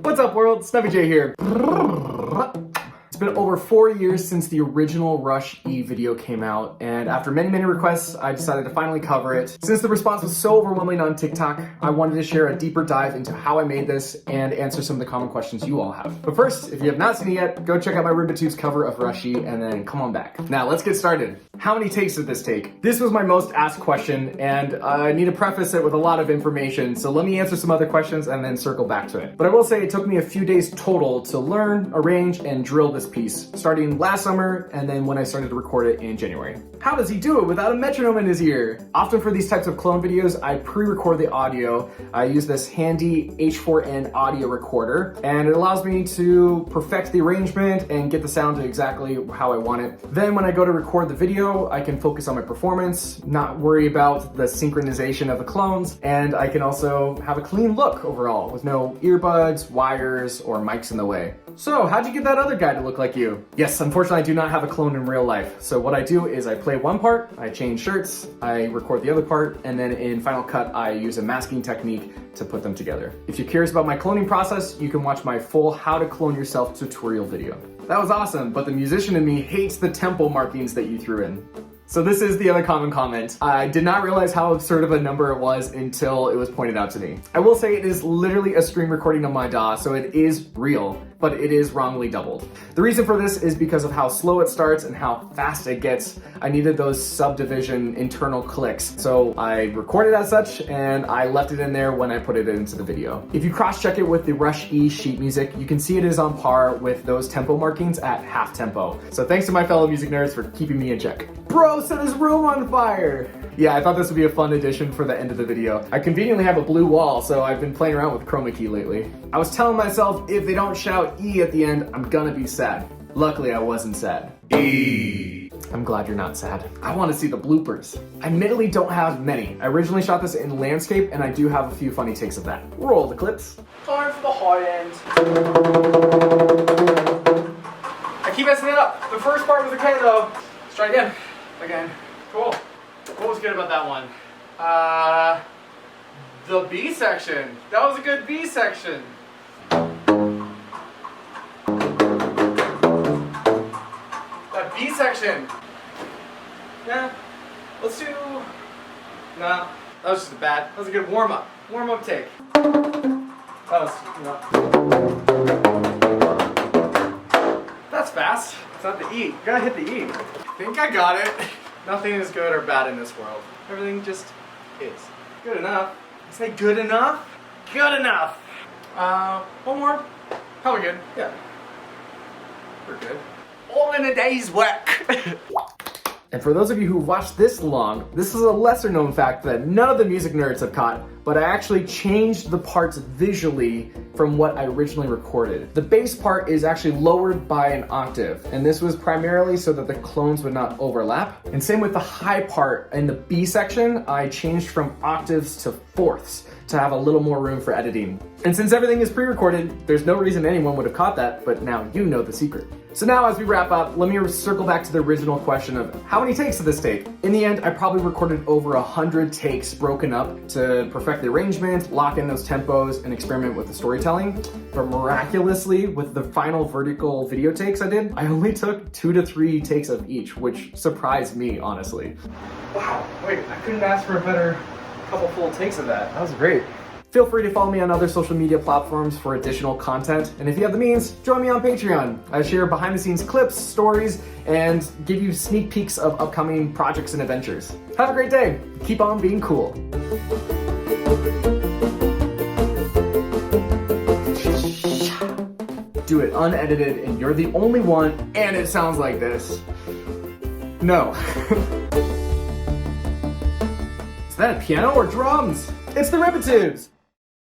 What's up world, Snubby here. It's been over 4 years since the original Rush E video came out, and after many requests, I decided to finally cover it. Since the response was so overwhelming on TikTok, I wanted to share a deeper dive into how I made this and answer some of the common questions you all have. But first, if you have not seen it yet, go check out my RimbaTubes cover of Rush E and then come on back. Now let's get started. How many takes did this take? This was my most asked question, and I need to preface it with a lot of information, so let me answer some other questions and then circle back to it. But I will say it took me a few days total to learn, arrange, and drill this piece, starting last summer and then when I started to record it in January. How does he do it without a metronome in his ear? Often for these types of clone videos, I pre-record the audio. I use this handy H4n audio recorder, and it allows me to perfect the arrangement and get the sound to exactly how I want it. Then when I go to record the video, I can focus on my performance, not worry about the synchronization of the clones, and I can also have a clean look overall with no earbuds, wires, or mics in the way. So, how'd you get that other guy to look like you? Yes, unfortunately I do not have a clone in real life. So what I do is I play one part, I change shirts, I record the other part, and then in Final Cut I use a masking technique to put them together. If you're curious about my cloning process, you can watch my full How to Clone Yourself tutorial video. That was awesome, but the musician in me hates the tempo markings that you threw in. So this is the other common comment. I did not realize how absurd of a number it was until it was pointed out to me. I will say it is literally a screen recording of my DAW, so it is real, but it is wrongly doubled. The reason for this is because of how slow it starts and how fast it gets. I needed those subdivision internal clicks. So I recorded as such and I left it in there when I put it into the video. If you cross-check it with the Rush E sheet music, you can see it is on par with those tempo markings at half tempo. So thanks to my fellow music nerds for keeping me in check. Bro set his room on fire! Yeah, I thought this would be a fun addition for the end of the video. I conveniently have a blue wall, so I've been playing around with chroma key lately. I was telling myself if they don't shout E at the end, I'm gonna be sad. Luckily, I wasn't sad. E. I'm glad you're not sad. I want to see the bloopers. I admittedly don't have many. I originally shot this in landscape, and I do have a few funny takes of that. Roll the clips. Time for the high end. I keep messing it up. The first part was okay though. Let's try again. Again. Cool. What was good about that one? The B section. That was a good B section. That B section. Yeah. Let's do. Nah. That was just bad. That was a good warm up. Warm up take. That was. That's fast. It's not the E. You gotta hit the E. I think I got it. Nothing is good or bad in this world. Everything just is. Good enough. I say good enough? Good enough! One more. Probably good. Yeah. We're good. All in a day's work. And for those of you who've watched this long, this is a lesser known fact that none of the music nerds have caught, but I actually changed the parts visually from what I originally recorded. The bass part is actually lowered by an octave, and this was primarily so that the clones would not overlap. And same with the high part in the B section, I changed from octaves to fourths to have a little more room for editing. And since everything is pre-recorded, there's no reason anyone would have caught that, but now you know the secret. So now as we wrap up, let me circle back to the original question of how many takes did this take? In the end, I probably recorded over 100 takes broken up to perfect the arrangement, lock in those tempos, and experiment with the storytelling. But miraculously, with the final vertical video takes I did, I only took 2 to 3 takes of each, which surprised me, honestly. Wow, wait, I couldn't ask for a better couple full takes of that. That was great. Feel free to follow me on other social media platforms for additional content. And if you have the means, join me on Patreon. I share behind the scenes clips, stories, and give you sneak peeks of upcoming projects and adventures. Have a great day. Keep on being cool. Do it unedited and you're the only one, and it sounds like this. No. Is that a piano or drums? It's the RimbaTubes!